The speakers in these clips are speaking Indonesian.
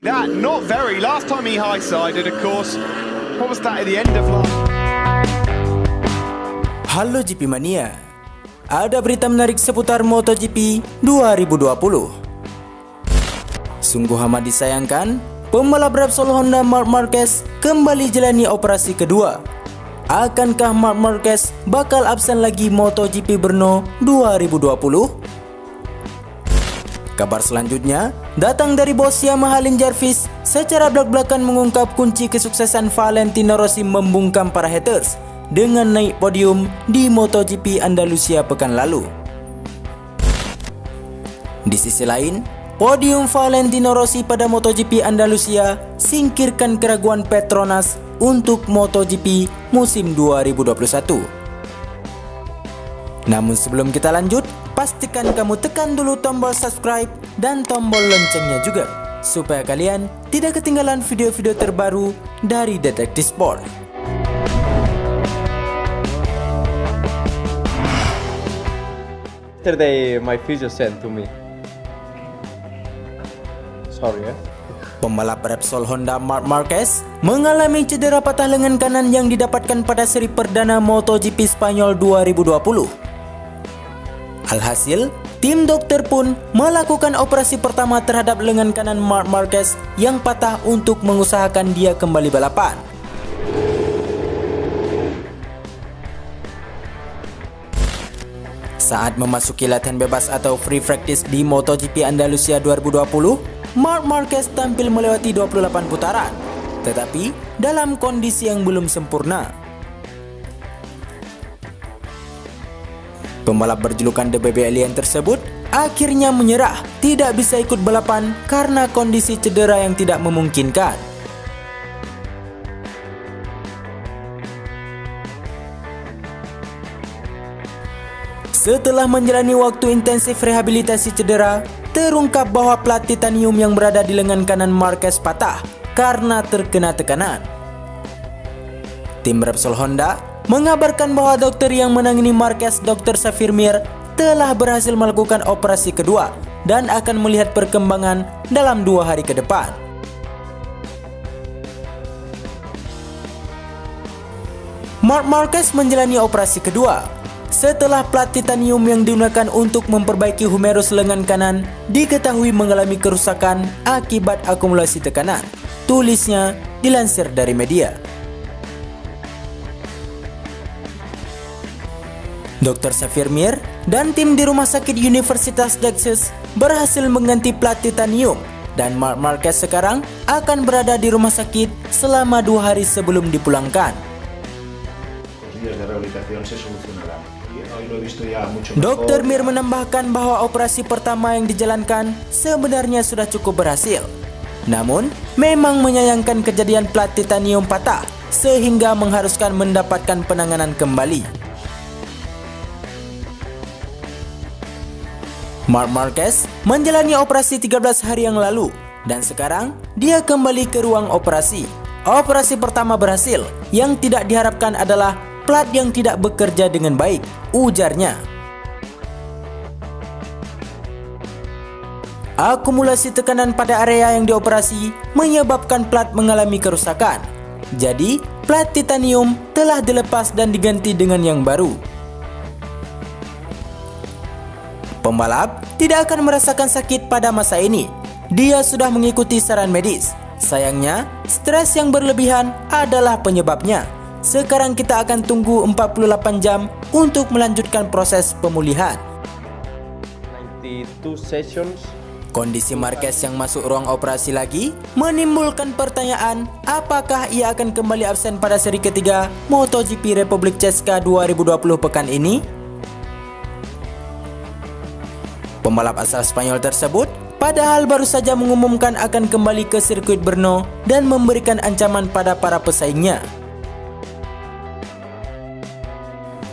That, not very. Last time he high-sided, of course. What was that at the end of last? Halo GP Mania. Ada berita menarik seputar MotoGP 2020. Sungguh amat disayangkan, pembalap Repsol Honda Marc Marquez kembali jalani operasi kedua. Akankah Marc Marquez bakal absen lagi MotoGP Brno 2020? Kabar selanjutnya datang dari bos Yamaha Lin Jarvis secara belak-belakan mengungkap kunci kesuksesan Valentino Rossi membungkam para haters dengan naik podium di MotoGP Andalusia pekan lalu. Di sisi lain, podium Valentino Rossi pada MotoGP Andalusia singkirkan keraguan Petronas untuk MotoGP musim 2021. Namun sebelum kita lanjut, pastikan kamu tekan dulu tombol subscribe dan tombol loncengnya juga, supaya kalian tidak ketinggalan video-video terbaru dari Detektif Sport. Yesterday my physio sent to me. Sorry ya. Pembalap Repsol Honda Marc Marquez mengalami cedera patah lengan kanan yang didapatkan pada seri perdana MotoGP Spanyol 2020. Alhasil, tim dokter pun melakukan operasi pertama terhadap lengan kanan Marc Marquez yang patah untuk mengusahakan dia kembali balapan. Saat memasuki latihan bebas atau free practice di MotoGP Andalusia 2020, Marc Marquez tampil melewati 28 putaran, tetapi dalam kondisi yang belum sempurna. Pembalap berjulukan The Baby Alien tersebut akhirnya menyerah, tidak bisa ikut balapan karena kondisi cedera yang tidak memungkinkan. Setelah menjalani waktu intensif rehabilitasi cedera, terungkap bahwa plat titanium yang berada di lengan kanan Marquez patah karena terkena tekanan. Tim Repsol Honda mengabarkan bahwa dokter yang menangani Marquez, Dr. Xavier Mir, telah berhasil melakukan operasi kedua dan akan melihat perkembangan dalam 2 hari ke depan. Marc Marquez menjalani operasi kedua setelah plat titanium yang digunakan untuk memperbaiki humerus lengan kanan diketahui mengalami kerusakan akibat akumulasi tekanan, tulisnya dilansir dari media. Dr. Xavier Mir dan tim di Rumah Sakit Universitas Texas berhasil mengganti plat titanium dan Marc Marquez sekarang akan berada di rumah sakit selama 2 hari sebelum dipulangkan. Dr. Mir menambahkan bahwa operasi pertama yang dijalankan sebenarnya sudah cukup berhasil. Namun, memang menyayangkan kejadian plat titanium patah sehingga mengharuskan mendapatkan penanganan kembali. Marc Marquez menjalani operasi 13 hari yang lalu dan sekarang dia kembali ke ruang operasi. Operasi pertama berhasil, yang tidak diharapkan adalah plat yang tidak bekerja dengan baik, ujarnya. Akumulasi tekanan pada area yang dioperasi menyebabkan plat mengalami kerusakan. Jadi, plat titanium telah dilepas dan diganti dengan yang baru. Pembalap tidak akan merasakan sakit pada masa ini. Dia sudah mengikuti saran medis. Sayangnya, stres yang berlebihan adalah penyebabnya. Sekarang kita akan tunggu 48 jam untuk melanjutkan proses pemulihan. 92 sessions. Kondisi Marquez yang masuk ruang operasi lagi menimbulkan pertanyaan apakah ia akan kembali absen pada seri ketiga MotoGP Republik Česka 2020 pekan ini. Pembalap asal Spanyol tersebut padahal baru saja mengumumkan akan kembali ke sirkuit Brno dan memberikan ancaman pada para pesaingnya.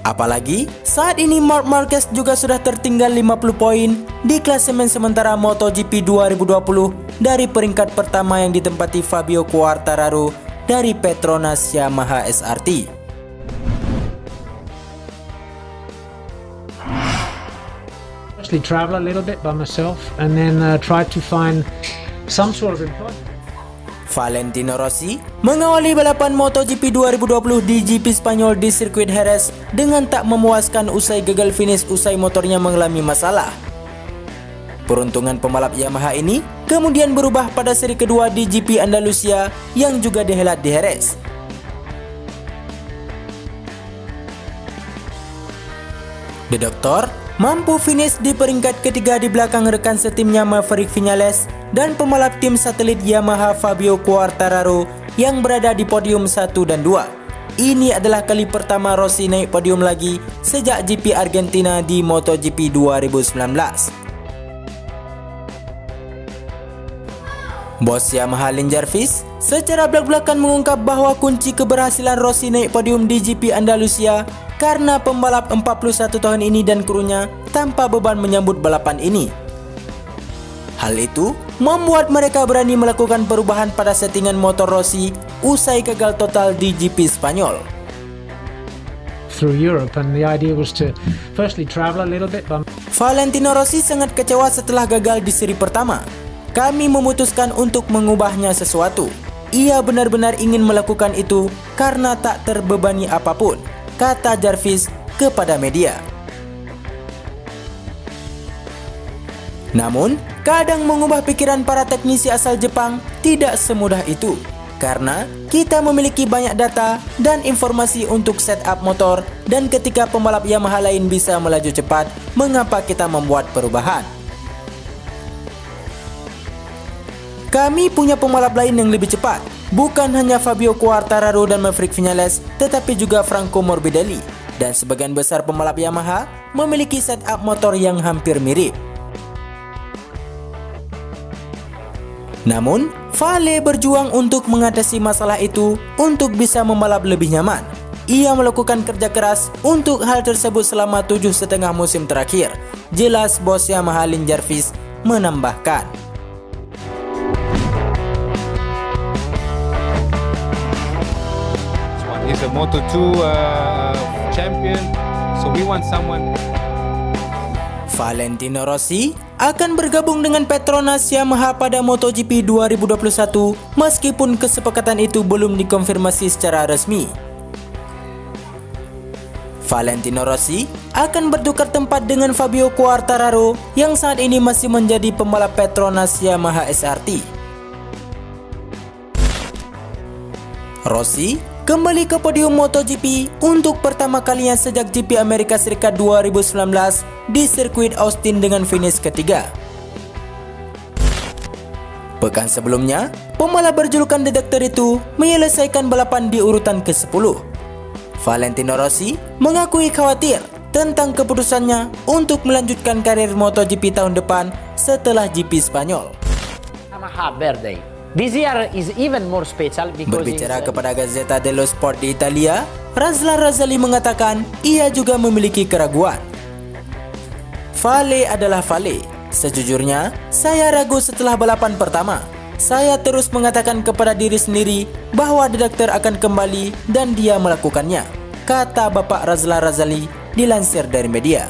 Apalagi saat ini Marc Marquez juga sudah tertinggal 50 poin di klasemen sementara MotoGP 2020 dari peringkat pertama yang ditempati Fabio Quartararo dari Petronas Yamaha SRT. Travel a little bit by myself and then try to find some sort of employment. Valentino Rossi mengawali balapan MotoGP 2020 di GP Spanyol di sirkuit Jerez dengan tak memuaskan usai gagal finish usai motornya mengalami masalah. Peruntungan pembalap Yamaha ini kemudian berubah pada seri kedua di GP Andalusia yang juga dihelat di Jerez. The Doctor mampu finish di peringkat ketiga di belakang rekan setimnya Maverick Viñales dan pembalap tim satelit Yamaha Fabio Quartararo yang berada di podium 1 dan 2. Ini adalah kali pertama Rossi naik podium lagi sejak GP Argentina di MotoGP 2019. Bos Yamaha Lin Jarvis secara belak-belakan mengungkap bahwa kunci keberhasilan Rossi naik podium di GP Andalusia karena pembalap 41 tahun ini dan krunya tanpa beban menyambut balapan ini. Hal itu membuat mereka berani melakukan perubahan pada settingan motor Rossi usai gagal total di GP Spanyol. Through Europe, and the idea was to firstly travel a little bit. Valentino Rossi sangat kecewa setelah gagal di seri pertama. Kami memutuskan untuk mengubahnya sesuatu. Ia benar-benar ingin melakukan itu karena tak terbebani apapun, kata Jarvis kepada media. Namun, kadang mengubah pikiran para teknisi asal Jepang tidak semudah itu. Karena kita memiliki banyak data dan informasi untuk setup motor, dan ketika pembalap Yamaha lain bisa melaju cepat, mengapa kita membuat perubahan? Kami punya pembalap lain yang lebih cepat, bukan hanya Fabio Quartararo dan Maverick Viñales, tetapi juga Franco Morbidelli. Dan sebagian besar pembalap Yamaha memiliki setup motor yang hampir mirip. Namun, Vale berjuang untuk mengatasi masalah itu untuk bisa membalap lebih nyaman. Ia melakukan kerja keras untuk hal tersebut selama 7,5 musim terakhir. Jelas bos Yamaha Lin Jarvis menambahkan. He's a Moto2 champion, so we want someone. Valentino Rossi akan bergabung dengan Petronas Yamaha pada MotoGP 2021 meskipun kesepakatan itu belum dikonfirmasi secara resmi. Valentino Rossi akan bertukar tempat dengan Fabio Quartararo yang saat ini masih menjadi pembalap Petronas Yamaha SRT. Rossi kembali ke podium MotoGP untuk pertama kalinya sejak GP Amerika Serikat 2019 di sirkuit Austin dengan finish ketiga. Pekan sebelumnya, pembalap berjulukan The Doctor itu menyelesaikan balapan di urutan ke-10. Valentino Rossi mengakui khawatir tentang keputusannya untuk melanjutkan karir MotoGP tahun depan setelah GP Spanyol. Yamaha birthday. This year is even more special because Berbicara kepada Gazzetta dello Sport di Italia, Razlan Razali mengatakan ia juga memiliki keraguan. Vale adalah Vale. Sejujurnya, saya ragu setelah balapan pertama. Saya terus mengatakan kepada diri sendiri bahwa The Doctor akan kembali dan dia melakukannya, kata Bapak Razlan Razali dilansir dari media.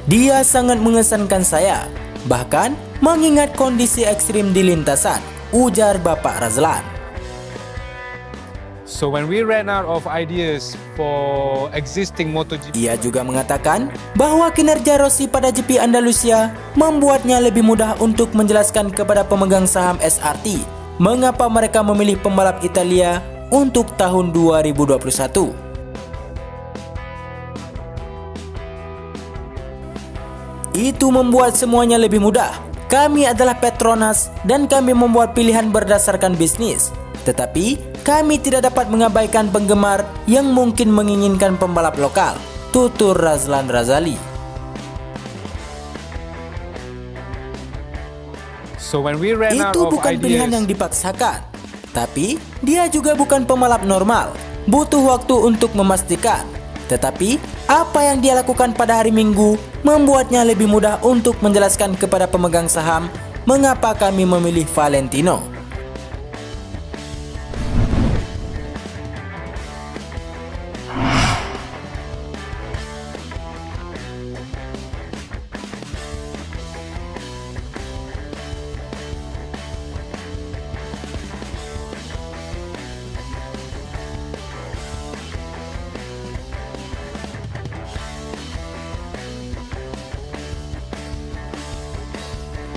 Dia sangat mengesankan saya, bahkan mengingat kondisi ekstrim di lintasan, ujar Bapak Razlan. So when we ran out of ideas for existing MotoGP, Ia juga mengatakan bahwa kinerja Rossi pada GP Andalusia membuatnya lebih mudah untuk menjelaskan kepada pemegang saham SRT mengapa mereka memilih pembalap Italia untuk tahun 2021. Itu membuat semuanya lebih mudah. Kami adalah Petronas dan kami membuat pilihan berdasarkan bisnis. Tetapi kami tidak dapat mengabaikan penggemar yang mungkin menginginkan pembalap lokal, tutur Razlan Razali. so when we ran out Itu of bukan pilihan yang ideas, dipaksakan. Tapi dia juga bukan pembalap normal. Butuh waktu untuk memastikan. Tetapi apa yang dia lakukan pada hari Minggu membuatnya lebih mudah untuk menjelaskan kepada pemegang saham mengapa kami memilih Valentino.